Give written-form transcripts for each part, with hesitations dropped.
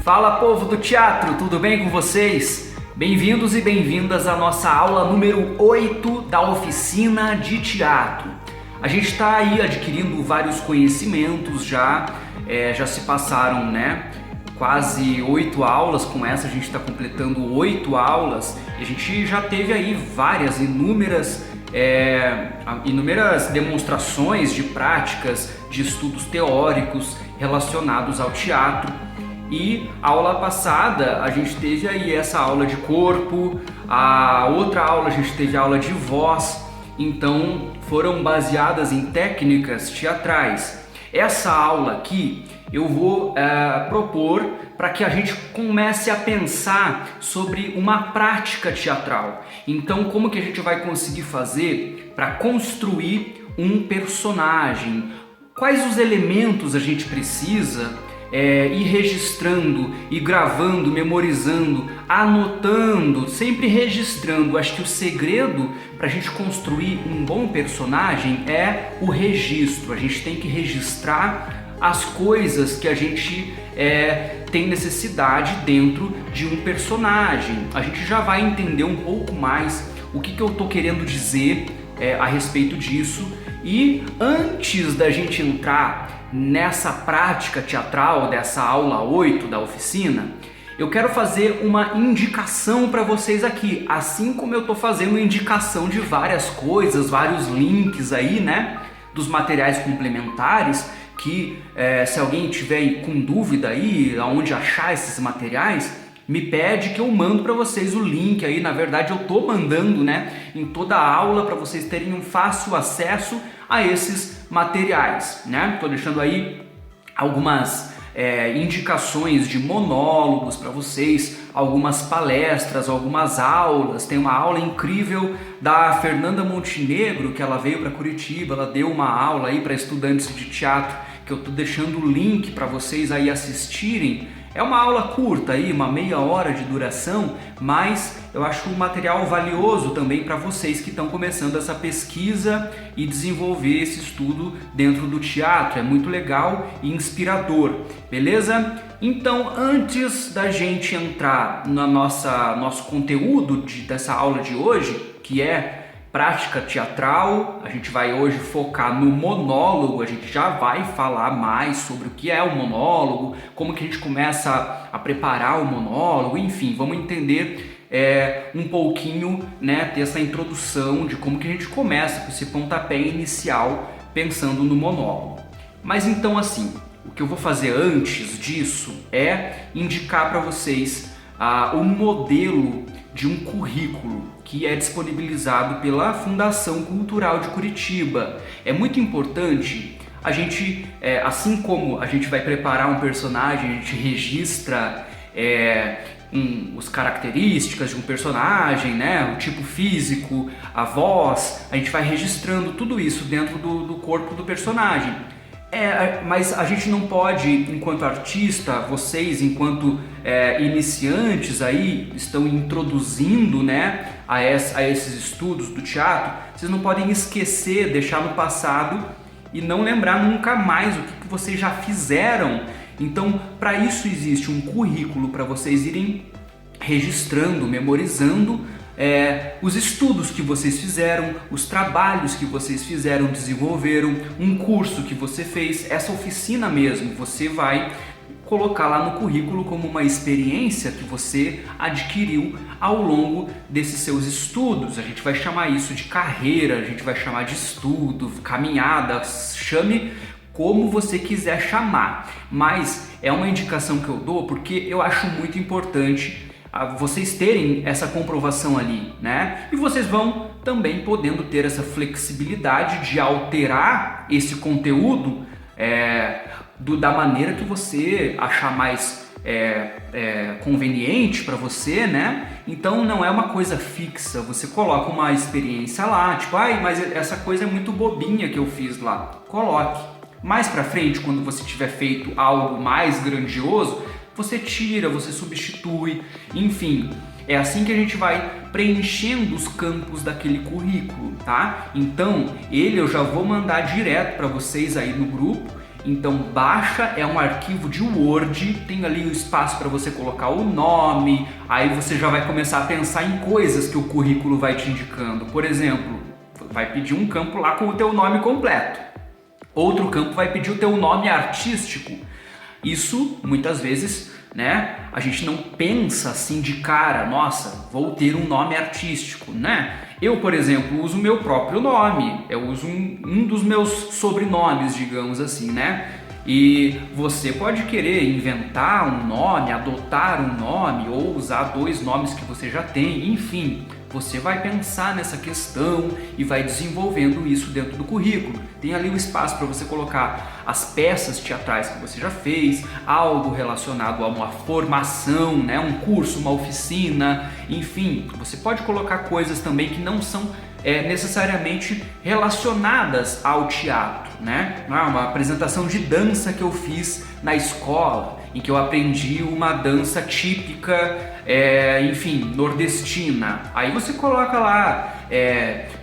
Fala, povo do teatro, tudo bem com vocês? Bem-vindos e bem-vindas à nossa aula número 8 da oficina de teatro. A gente está aí adquirindo vários conhecimentos já se passaram, quase 8 aulas. Com essa a gente está completando 8 aulas e a gente já teve aí inúmeras demonstrações de práticas, de estudos teóricos relacionados ao teatro. E a aula passada a gente teve aí essa aula de corpo, a outra aula a gente teve a aula de voz, então foram baseadas em técnicas teatrais. Essa aula aqui eu vou propor para que a gente comece a pensar sobre uma prática teatral. Então, como que a gente vai conseguir fazer para construir um personagem? Quais os elementos a gente precisa ir registrando, ir gravando, memorizando, anotando, sempre registrando. Acho que o segredo para a gente construir um bom personagem é o registro. A gente tem que registrar as coisas que a gente tem necessidade dentro de um personagem. A gente já vai entender um pouco mais o que eu estou querendo dizer a respeito disso. E antes da gente entrar nessa prática teatral dessa aula 8 da oficina, eu quero fazer uma indicação para vocês aqui, assim como eu estou fazendo indicação de várias coisas, vários links aí, dos materiais complementares, que se alguém tiver com dúvida aí aonde achar esses materiais, me pede que eu mando para vocês o link aí. Na verdade eu estou mandando em toda a aula para vocês terem um fácil acesso a esses materiais. Estou deixando aí algumas indicações de monólogos para vocês, algumas palestras, algumas aulas. Tem uma aula incrível da Fernanda Montenegro, que ela veio para Curitiba, ela deu uma aula aí para estudantes de teatro, que eu estou deixando o link para vocês aí assistirem. É uma aula curta aí, uma meia hora de duração, mas eu acho um material valioso também para vocês que estão começando essa pesquisa e desenvolver esse estudo dentro do teatro. É muito legal e inspirador, beleza? Então, antes da gente entrar no nosso conteúdo dessa aula de hoje, que é prática teatral, a gente vai hoje focar no monólogo. A gente já vai falar mais sobre o que é o monólogo, como que a gente começa a preparar o monólogo, enfim, vamos entender um pouquinho, ter essa introdução de como que a gente começa com esse pontapé inicial pensando no monólogo. Mas então assim, o que eu vou fazer antes disso é indicar para vocês um modelo de um currículo que é disponibilizado pela Fundação Cultural de Curitiba. É muito importante a gente, assim como a gente vai preparar um personagem, a gente registra as características de um personagem, o tipo físico, a voz, a gente vai registrando tudo isso dentro do corpo do personagem. Mas a gente não pode, enquanto artista, vocês enquanto iniciantes aí, estão introduzindo a esses estudos do teatro, vocês não podem esquecer, deixar no passado e não lembrar nunca mais o que vocês já fizeram. Então, para isso existe um currículo para vocês irem registrando, memorizando os estudos que vocês fizeram, os trabalhos que vocês fizeram, desenvolveram, um curso que você fez, essa oficina mesmo, você vai colocar lá no currículo como uma experiência que você adquiriu ao longo desses seus estudos. A gente vai chamar isso de carreira, a gente vai chamar de estudo, caminhada, chame como você quiser chamar, mas é uma indicação que eu dou porque eu acho muito importante vocês terem essa comprovação ali, E vocês vão também podendo ter essa flexibilidade de alterar esse conteúdo da maneira que você achar mais conveniente para você, Então não é uma coisa fixa, você coloca uma experiência lá, tipo, mas essa coisa é muito bobinha que eu fiz lá. Coloque. Mais para frente, quando você tiver feito algo mais grandioso, você tira, você substitui, enfim. É assim que a gente vai preenchendo os campos daquele currículo, tá? Então, ele eu já vou mandar direto para vocês aí no grupo. Então, baixa, é um arquivo de Word, tem ali o espaço para você colocar o nome, aí você já vai começar a pensar em coisas que o currículo vai te indicando. Por exemplo, vai pedir um campo lá com o teu nome completo. Outro campo vai pedir o teu nome artístico. Isso, muitas vezes, né, a gente não pensa assim de cara, nossa, vou ter um nome artístico, né? Eu, por exemplo, uso o meu próprio nome, eu uso um dos meus sobrenomes, digamos assim, né? E você pode querer inventar um nome, adotar um nome ou usar 2 nomes que você já tem, enfim. Você vai pensar nessa questão e vai desenvolvendo isso dentro do currículo. Tem ali o espaço para você colocar as peças teatrais que você já fez, algo relacionado a uma formação, né? Um curso, uma oficina, enfim. Você pode colocar coisas também que não são necessariamente relacionadas ao teatro, né? Uma apresentação de dança que eu fiz na escola, em que eu aprendi uma dança típica, enfim, nordestina. Aí você coloca lá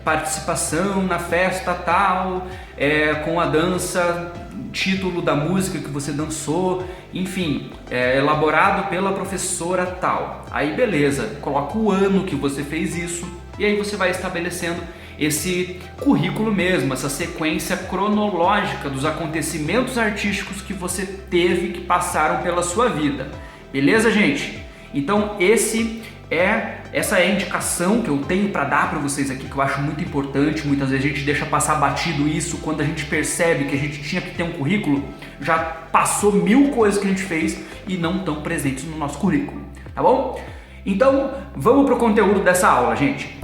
participação na festa tal, com a dança, título da música que você dançou, enfim, elaborado pela professora tal. Aí beleza, coloca o ano que você fez isso e aí você vai estabelecendo esse currículo mesmo, essa sequência cronológica dos acontecimentos artísticos que você teve, que passaram pela sua vida. Beleza, gente? Então essa é a indicação que eu tenho para dar para vocês aqui, que eu acho muito importante. Muitas vezes a gente deixa passar batido isso, quando a gente percebe que a gente tinha que ter um currículo, já passou 1000 coisas que a gente fez e não estão presentes no nosso currículo, tá bom? Então vamos pro conteúdo dessa aula, gente.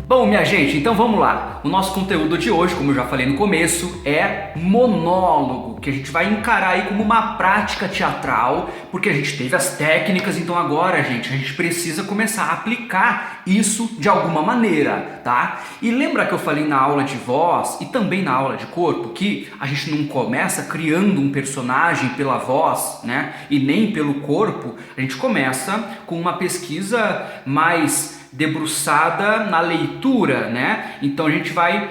Bom, minha gente, então vamos lá. O nosso conteúdo de hoje, como eu já falei no começo, é monólogo, que a gente vai encarar aí como uma prática teatral, porque a gente teve as técnicas, então agora, gente, a gente precisa começar a aplicar isso de alguma maneira, tá? E lembra que eu falei na aula de voz e também na aula de corpo que a gente não começa criando um personagem pela voz, né? E nem pelo corpo, a gente começa com uma pesquisa mais debruçada na leitura, né? Então a gente vai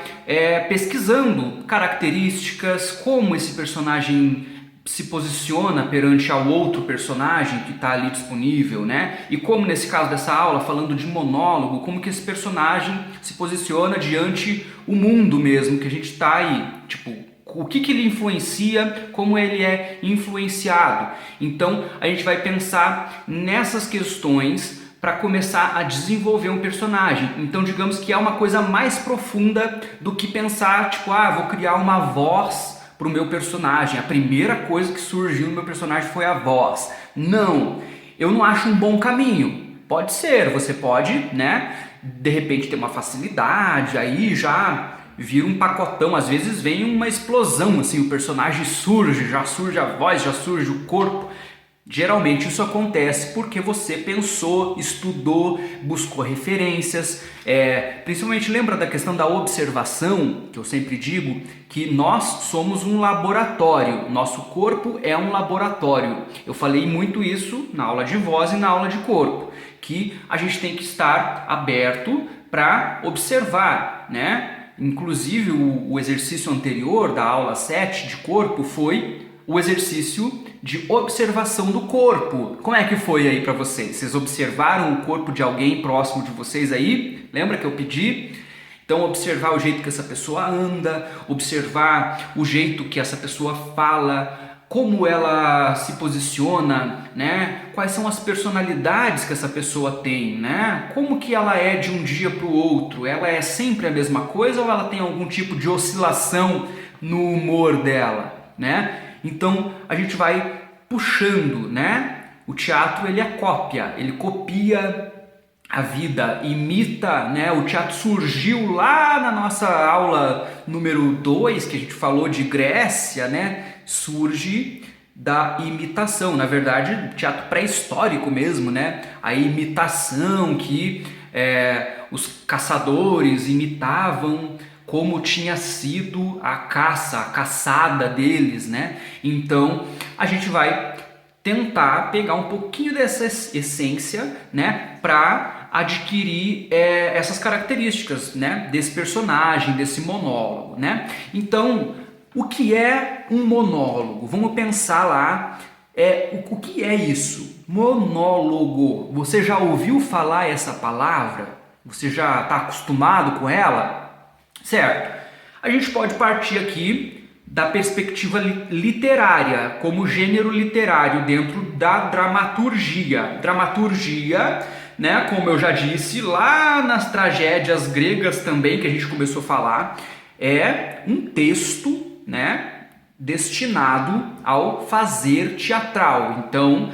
pesquisando características, como esse personagem se posiciona perante ao outro personagem que está ali disponível, né? E como nesse caso dessa aula, falando de monólogo, como que esse personagem se posiciona diante o mundo mesmo que a gente está aí, tipo, o que ele influencia, como ele é influenciado. Então a gente vai pensar nessas questões para começar a desenvolver um personagem. Então digamos que é uma coisa mais profunda do que pensar, tipo, vou criar uma voz para o meu personagem. A primeira coisa que surgiu no meu personagem foi a voz. Não, eu não acho um bom caminho. Pode ser, você pode, né, de repente ter uma facilidade, aí já vira um pacotão, às vezes vem uma explosão, assim, o personagem surge, já surge a voz, já surge o corpo. Geralmente isso acontece porque você pensou, estudou, buscou referências, principalmente lembra da questão da observação, que eu sempre digo que nós somos um laboratório, nosso corpo é um laboratório. Eu falei muito isso na aula de voz e na aula de corpo, que a gente tem que estar aberto para observar, né? Inclusive o exercício anterior da aula 7 de corpo foi o exercício de observação do corpo. Como é que foi aí para vocês? Vocês observaram o corpo de alguém próximo de vocês aí? Lembra que eu pedi? Então observar o jeito que essa pessoa anda, observar o jeito que essa pessoa fala, como ela se posiciona, né? Quais são as personalidades que essa pessoa tem, né? Como que ela é de um dia para o outro? Ela é sempre a mesma coisa ou ela tem algum tipo de oscilação no humor dela, né? Então a gente vai puxando, né? O teatro ele é cópia, ele copia a vida, imita, né? O teatro surgiu lá na nossa aula número 2, que a gente falou de Grécia, né? Surge da imitação, na verdade, teatro pré-histórico mesmo, né? A imitação que os caçadores imitavam como tinha sido a caçada deles, né? Então a gente vai tentar pegar um pouquinho dessa essência, né, para adquirir essas características, né, desse personagem, desse monólogo, né? Então, o que é um monólogo? Vamos pensar lá, o que é isso? Monólogo. Você já ouviu falar essa palavra? Você já está acostumado com ela? Certo. A gente pode partir aqui da perspectiva literária, como gênero literário dentro da dramaturgia. Dramaturgia, né, como eu já disse, lá nas tragédias gregas também, que a gente começou a falar, é um texto, né, destinado ao fazer teatral. Então,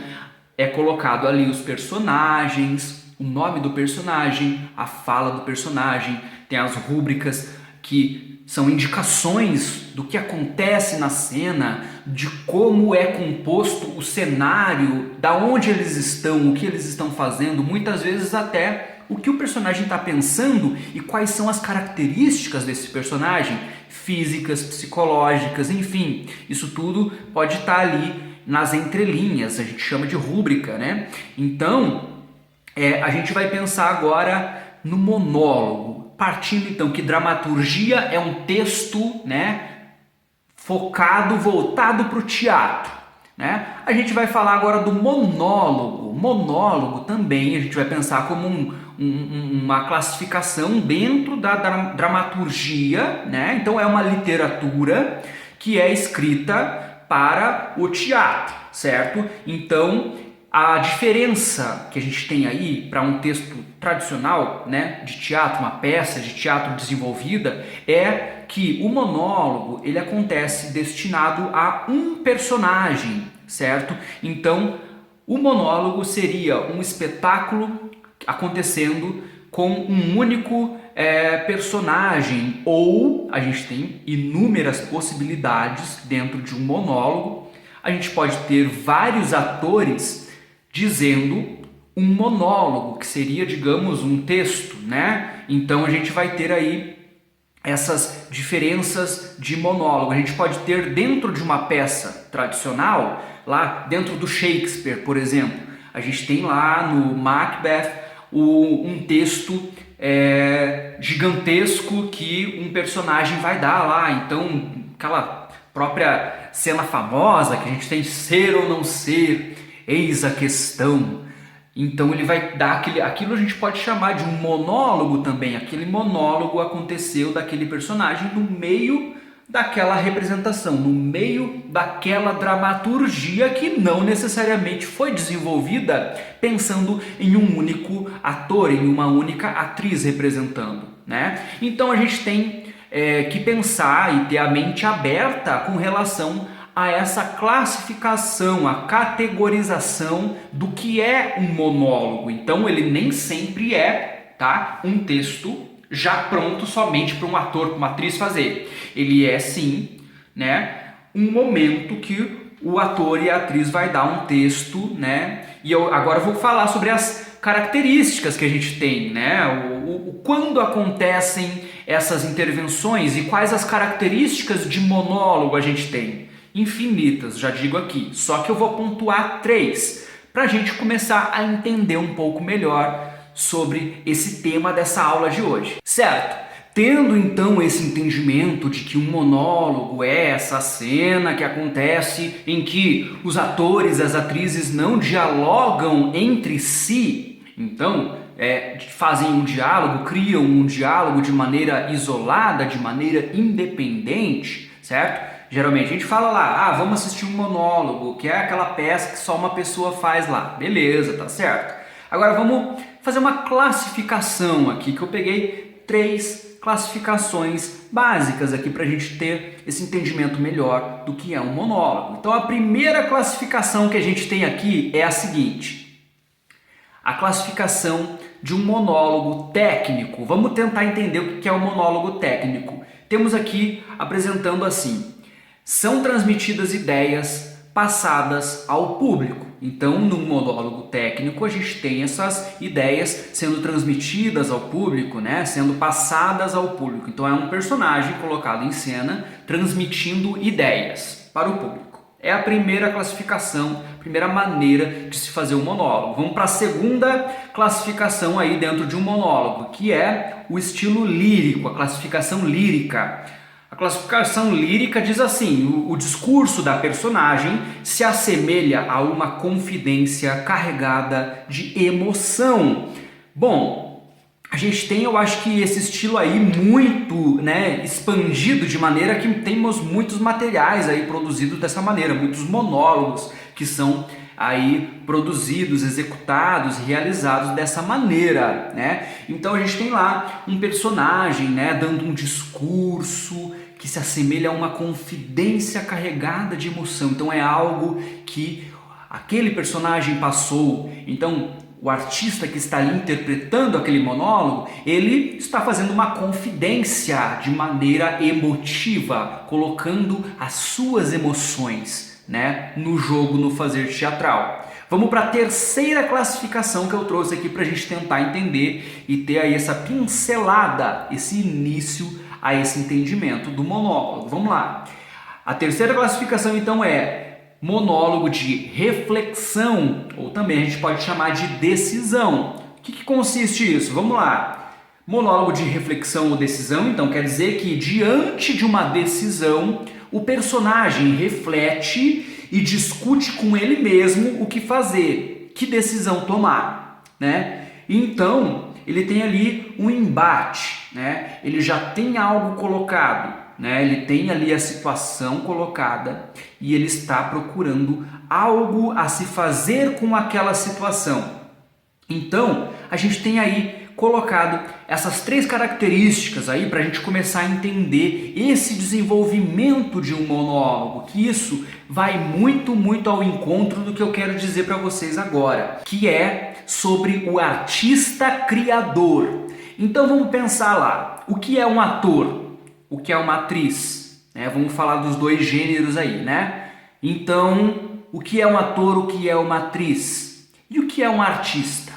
é colocado ali os personagens, o nome do personagem, a fala do personagem, tem as rúbricas que são indicações do que acontece na cena, de como é composto o cenário, da onde eles estão, o que eles estão fazendo, muitas vezes até o que o personagem está pensando e quais são as características desse personagem, físicas, psicológicas, enfim, isso tudo pode estar ali nas entrelinhas, a gente chama de rúbrica, né? Então, a gente vai pensar agora no monólogo. Partindo então que dramaturgia é um texto, né, focado, voltado para o teatro, né? A gente vai falar agora do monólogo. Monólogo também a gente vai pensar como uma classificação dentro da dramaturgia, né? Então é uma literatura que é escrita para o teatro, certo? Então a diferença que a gente tem aí para um texto tradicional, né, de teatro, uma peça de teatro desenvolvida, é que o monólogo ele acontece destinado a um personagem, certo? Então, o monólogo seria um espetáculo acontecendo com um único personagem, ou a gente tem inúmeras possibilidades dentro de um monólogo. A gente pode ter vários atores dizendo um monólogo, que seria, digamos, um texto, né? Então a gente vai ter aí essas diferenças de monólogo. A gente pode ter dentro de uma peça tradicional, lá dentro do Shakespeare, por exemplo, a gente tem lá no Macbeth um texto gigantesco que um personagem vai dar lá. Então, aquela própria cena famosa que a gente tem, ser ou não ser, eis a questão. Então ele vai dar aquilo a gente pode chamar de um monólogo também. Aquele monólogo aconteceu daquele personagem no meio daquela representação, no meio daquela dramaturgia que não necessariamente foi desenvolvida pensando em um único ator, em uma única atriz representando, né? Então a gente tem que pensar e ter a mente aberta com relação a essa classificação, a categorização do que é um monólogo. Então ele nem sempre é, tá, um texto já pronto somente para um ator, para uma atriz fazer. Ele é sim, né, um momento que o ator e a atriz vai dar um texto, né? E eu agora vou falar sobre as características que a gente tem, né? Quando acontecem essas intervenções e quais as características de monólogo a gente tem. Infinitas, já digo aqui, só que eu vou pontuar 3 para a gente começar a entender um pouco melhor sobre esse tema dessa aula de hoje, certo? Tendo então esse entendimento de que um monólogo é essa cena que acontece em que os atores e as atrizes não dialogam entre si, então fazem um diálogo, criam um diálogo de maneira isolada, de maneira independente, certo? Geralmente a gente fala lá, vamos assistir um monólogo, que é aquela peça que só uma pessoa faz lá. Beleza, tá certo. Agora vamos fazer uma classificação aqui, que eu peguei 3 classificações básicas aqui para a gente ter esse entendimento melhor do que é um monólogo. Então a primeira classificação que a gente tem aqui é a seguinte: a classificação de um monólogo técnico. Vamos tentar entender o que é um monólogo técnico. Temos aqui apresentando assim: são transmitidas ideias passadas ao público. Então, num monólogo técnico, técnico, a gente tem essas ideias sendo transmitidas ao público, né? Sendo passadas ao público. Então é um personagem colocado em cena transmitindo ideias para o público. É a primeira classificação, primeira maneira de se fazer um monólogo. Vamos para a segunda classificação aí dentro de um monólogo, que é o estilo lírico, a classificação lírica. A classificação lírica diz assim: o discurso da personagem se assemelha a uma confidência carregada de emoção. Bom, a gente tem, eu acho que esse estilo aí muito, né, expandido, de maneira que temos muitos materiais aí produzidos dessa maneira, muitos monólogos que são aí produzidos, executados, realizados dessa maneira, né? Então a gente tem lá um personagem, né, dando um discurso que se assemelha a uma confidência carregada de emoção. Então é algo que aquele personagem passou. Então o artista que está ali interpretando aquele monólogo, ele está fazendo uma confidência de maneira emotiva, colocando as suas emoções, né, no jogo, no fazer teatral. Vamos para a terceira classificação que eu trouxe aqui para a gente tentar entender e ter aí essa pincelada, esse início a esse entendimento do monólogo. Vamos lá. A terceira classificação então é monólogo de reflexão, ou também a gente pode chamar de decisão. O que consiste isso? Vamos lá. Monólogo de reflexão ou decisão, então, quer dizer que diante de uma decisão, o personagem reflete e discute com ele mesmo o que fazer, que decisão tomar, né? Então, ele tem ali um embate, né? Ele já tem algo colocado, né? Ele tem ali a situação colocada e ele está procurando algo a se fazer com aquela situação. Então, a gente tem aí colocado essas três características aí para a gente começar a entender esse desenvolvimento de um monólogo, que isso vai muito ao encontro do que eu quero dizer para vocês agora, que é sobre o artista criador. Então vamos pensar lá, o que é um ator? O que é uma atriz, né? Vamos falar dos dois gêneros aí, né? Então, o que é um ator, o que é uma atriz? E o que é um artista?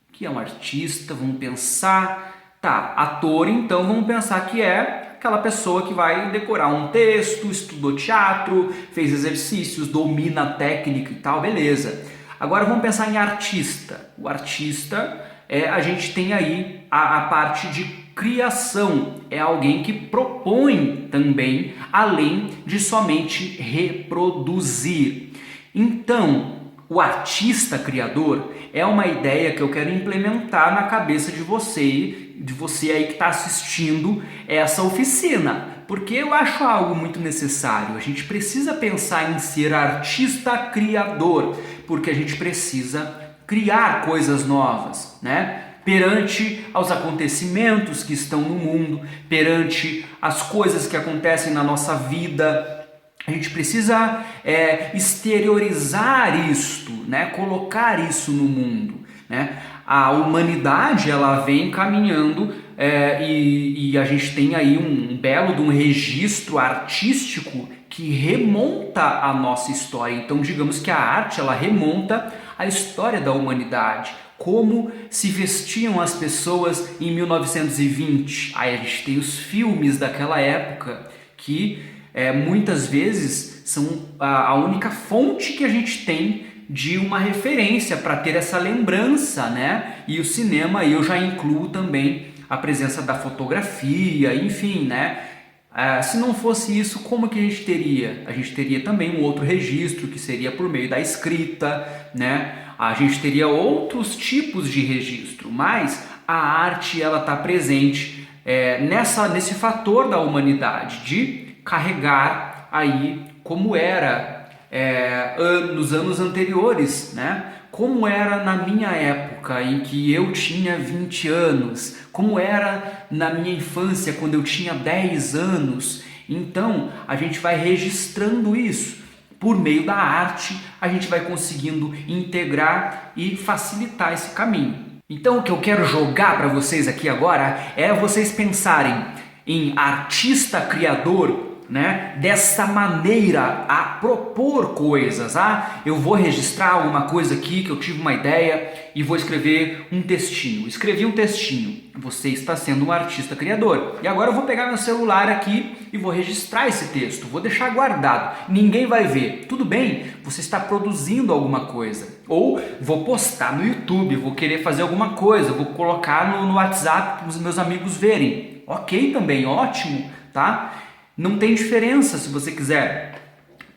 O que é um artista? Vamos pensar. Tá, ator, então vamos pensar que é aquela pessoa que vai decorar um texto, estudou teatro, fez exercícios, domina a técnica e tal, beleza. Agora vamos pensar em artista. O artista, a gente tem aí a parte de criação, é alguém que propõe também, além de somente reproduzir. Então, o artista criador é uma ideia que eu quero implementar na cabeça de você aí que está assistindo essa oficina, porque eu acho algo muito necessário. A gente precisa pensar em ser artista criador, porque a gente precisa criar coisas novas, né? Perante aos acontecimentos que estão no mundo, perante as coisas que acontecem na nossa vida, a gente precisa exteriorizar isto, né? Colocar isso no mundo, né? A humanidade ela vem caminhando e a gente tem aí um belo de um registro artístico que remonta a nossa história. Então digamos que a arte ela remonta a história da humanidade. Como se vestiam as pessoas em 1920. Aí a gente tem os filmes daquela época que muitas vezes são a única fonte que a gente tem de uma referência para ter essa lembrança, né? E o cinema eu já incluo também a presença da fotografia, enfim, né? Se não fosse isso, como que a gente teria? A gente teria também um outro registro que seria por meio da escrita, né? A gente teria outros tipos de registro, mas a arte ela está presente nesse fator da humanidade de carregar aí como era nos anos anteriores, né? Como era na minha época em que eu tinha 20 anos, como era na minha infância quando eu tinha 10 anos. Então a gente vai registrando isso. Por meio da arte, a gente vai conseguindo integrar e facilitar esse caminho. Então, o que eu quero jogar para vocês aqui agora é vocês pensarem em artista criador né, dessa maneira a propor coisas. Eu vou registrar alguma coisa aqui que eu tive uma ideia e vou escrever um textinho. Escrevi um textinho. Você está sendo um artista criador. E agora eu vou pegar meu celular aqui e vou registrar esse texto. Vou deixar guardado. Ninguém vai ver. Tudo bem? Você está produzindo alguma coisa. Ou vou postar no YouTube, vou querer fazer alguma coisa, vou colocar no WhatsApp para os meus amigos verem. Ok também, ótimo, tá? Não tem diferença se você quiser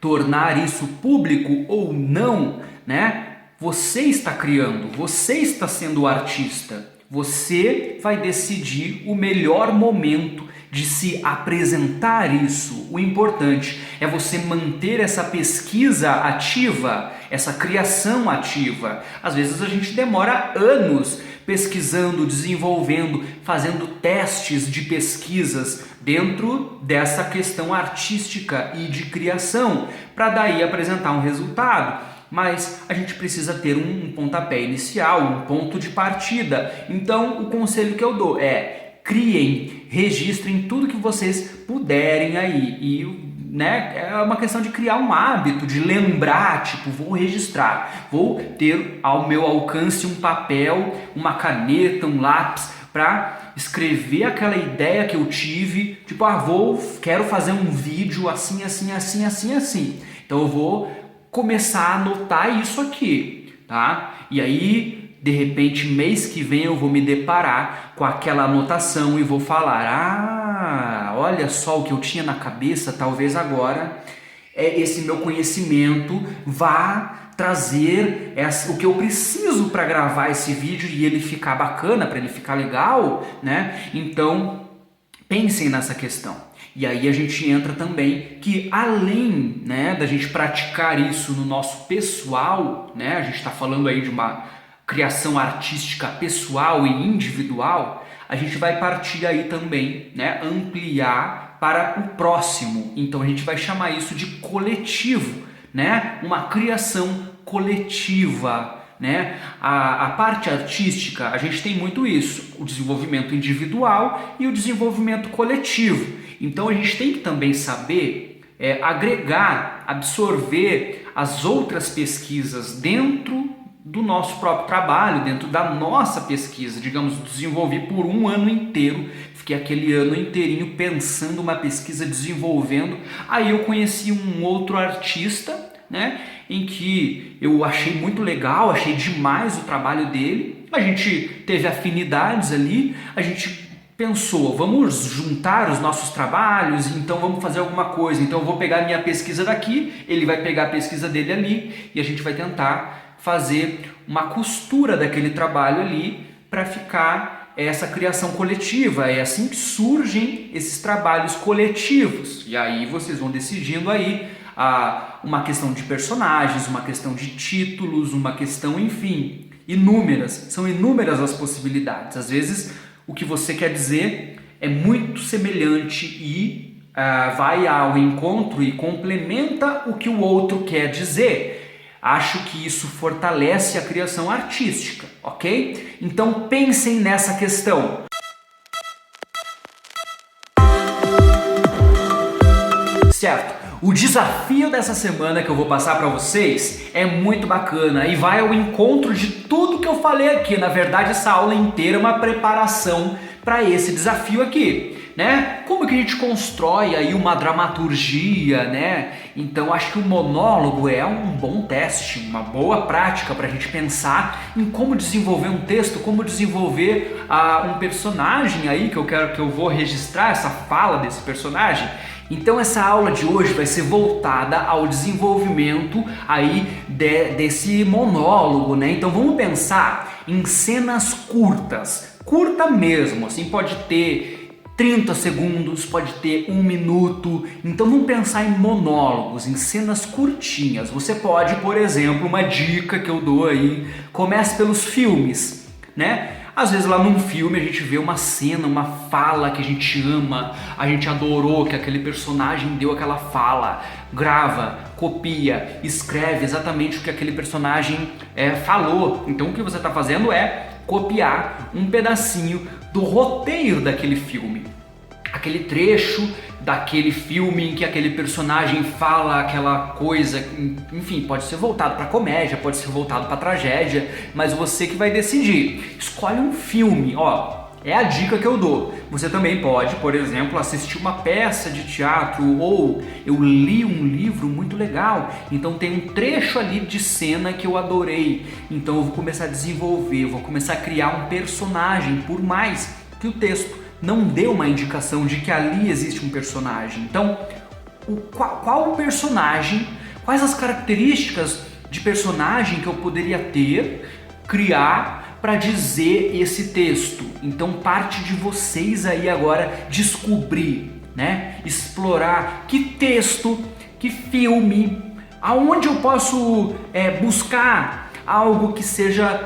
tornar isso público ou não, né? Você está criando, você está sendo o artista. Você vai decidir o melhor momento de se apresentar isso. O importante é você manter essa pesquisa ativa, essa criação ativa. Às vezes a gente demora anos pesquisando, desenvolvendo, fazendo testes de pesquisas dentro dessa questão artística e de criação, para daí apresentar um resultado. Mas a gente precisa ter um pontapé inicial, um ponto de partida. Então, o conselho que eu dou é: criem, registrem tudo que vocês puderem aí. E né, é uma questão de criar um hábito, de lembrar, tipo, vou registrar, vou ter ao meu alcance um papel, uma caneta, um lápis para escrever aquela ideia que eu tive, tipo, quero fazer um vídeo assim, assim, assim, assim, assim. Então eu vou começar a anotar isso aqui, tá? E aí, de repente, mês que vem eu vou me deparar com aquela anotação e vou falar: olha só o que eu tinha na cabeça, talvez agora esse meu conhecimento vá trazer o que eu preciso para gravar esse vídeo e ele ficar bacana, para ele ficar legal, né? Então, pensem nessa questão. E aí a gente entra também que, além, né, da gente praticar isso no nosso pessoal, né, a gente está falando aí de uma criação artística pessoal e individual, a gente vai partir aí também, né, ampliar para o próximo. Então a gente vai chamar isso de coletivo, né, uma criação coletiva. Né? A parte artística, a gente tem muito isso, o desenvolvimento individual e o desenvolvimento coletivo. Então a gente tem que também saber agregar, absorver as outras pesquisas dentro do nosso próprio trabalho, dentro da nossa pesquisa. Digamos, desenvolvi por um ano inteiro, fiquei aquele ano inteirinho pensando uma pesquisa, desenvolvendo. Aí eu conheci um outro artista, né, em que eu achei muito legal, achei demais o trabalho dele, a gente teve afinidades ali, a gente pensou, vamos juntar os nossos trabalhos, então vamos fazer alguma coisa. Então eu vou pegar a minha pesquisa daqui, ele vai pegar a pesquisa dele ali e a gente vai tentar fazer uma costura daquele trabalho ali para ficar essa criação coletiva. É assim que surgem esses trabalhos coletivos. E aí vocês vão decidindo aí uma questão de personagens, uma questão de títulos, uma questão, enfim, são inúmeras as possibilidades. Às vezes o que você quer dizer é muito semelhante e vai ao encontro e complementa o que o outro quer dizer. Acho que isso fortalece a criação artística, ok? Então pensem nessa questão. Certo? O desafio dessa semana que eu vou passar para vocês é muito bacana e vai ao encontro de tudo que eu falei aqui. Na verdade, essa aula inteira é uma preparação para esse desafio aqui, né? Como que a gente constrói aí uma dramaturgia, né? Então, acho que o monólogo é um bom teste, uma boa prática para a gente pensar em como desenvolver um texto, como desenvolver um personagem aí que eu vou registrar essa fala desse personagem. Então essa aula de hoje vai ser voltada ao desenvolvimento aí desse monólogo, né? Então vamos pensar em cenas curtas, curta mesmo, assim, pode ter 30 segundos, pode ter 1 minuto. Então vamos pensar em monólogos, em cenas curtinhas. Você pode, por exemplo, uma dica que eu dou aí, comece pelos filmes, né? Às vezes lá num filme a gente vê uma cena, uma fala que a gente ama, a gente adorou que aquele personagem deu aquela fala. Grava, copia, escreve exatamente o que aquele personagem falou. Então o que você está fazendo é copiar um pedacinho do roteiro daquele filme. aquele trecho daquele filme em que aquele personagem fala aquela coisa, enfim, pode ser voltado para comédia, pode ser voltado para tragédia, mas você que vai decidir. Escolhe um filme, ó. É a dica que eu dou. Você também pode, por exemplo, assistir uma peça de teatro, ou eu li um livro muito legal, então tem um trecho ali de cena que eu adorei, então eu vou começar a desenvolver, eu vou começar a criar um personagem, por mais que o texto não dê uma indicação de que ali existe um personagem. Então, qual o personagem, quais as características de personagem que eu poderia ter, criar para dizer esse texto? Então parte de vocês aí agora descobrir, né? Explorar que texto, que filme, aonde eu posso buscar algo que seja,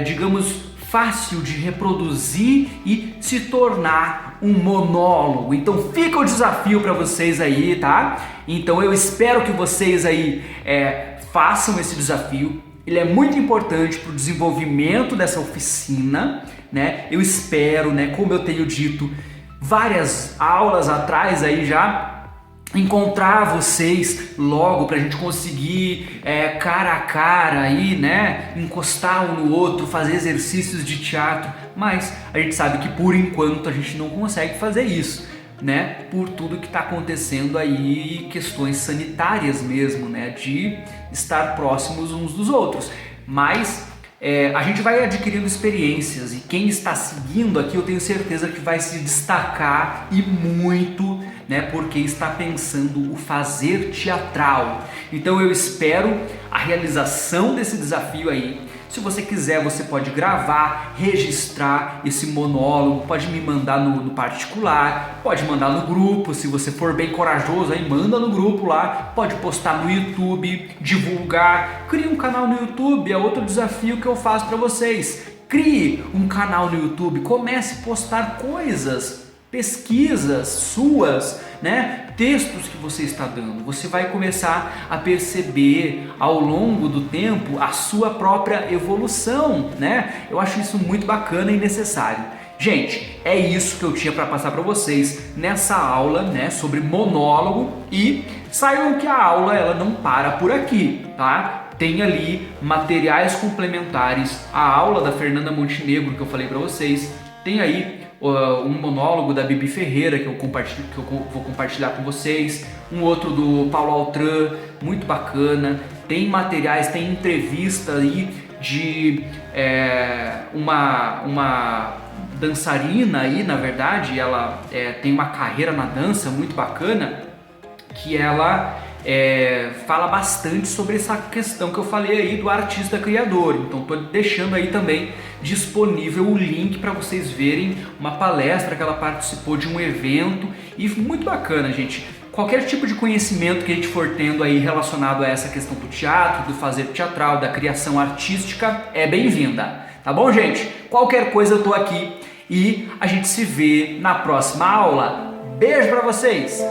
digamos, fácil de reproduzir e se tornar um monólogo. Então fica o desafio para vocês aí, tá? Então eu espero que vocês aí façam esse desafio. Ele é muito importante para o desenvolvimento dessa oficina, né? Eu espero, né, como eu tenho dito várias aulas atrás aí já, encontrar vocês logo para a gente conseguir cara a cara aí, né, encostar um no outro, fazer exercícios de teatro, mas a gente sabe que por enquanto a gente não consegue fazer isso, né, por tudo que está acontecendo aí, questões sanitárias mesmo, né, de estar próximos uns dos outros, mas a gente vai adquirindo experiências e quem está seguindo aqui eu tenho certeza que vai se destacar e muito, né, porque está pensando o fazer teatral. Então eu espero a realização desse desafio aí. Se você quiser, você pode gravar, registrar esse monólogo, pode me mandar no particular, pode mandar no grupo, se você for bem corajoso aí, manda no grupo lá, pode postar no YouTube, divulgar, crie um canal no YouTube, é outro desafio que eu faço para vocês. Crie um canal no YouTube, comece a postar coisas, pesquisas suas, né? Textos que você está dando. Você vai começar a perceber ao longo do tempo a sua própria evolução, né? Eu acho isso muito bacana e necessário. Gente, é isso que eu tinha para passar para vocês nessa aula, né, sobre monólogo, e saibam que a aula ela não para por aqui, tá? Tem ali materiais complementares, a aula da Fernanda Montenegro que eu falei para vocês, tem aí um monólogo da Bibi Ferreira que eu vou compartilhar com vocês, um outro do Paulo Altran, muito bacana, tem materiais, tem entrevista aí de uma dançarina aí, na verdade, ela tem uma carreira na dança muito bacana, que ela fala bastante sobre essa questão que eu falei aí do artista criador. Então estou deixando aí também disponível o link para vocês verem uma palestra que ela participou de um evento, e muito bacana, gente. Qualquer tipo de conhecimento que a gente for tendo aí relacionado a essa questão do teatro, do fazer teatral, da criação artística, é bem-vinda. Tá bom, gente? Qualquer coisa eu tô aqui e a gente se vê na próxima aula. Beijo para vocês!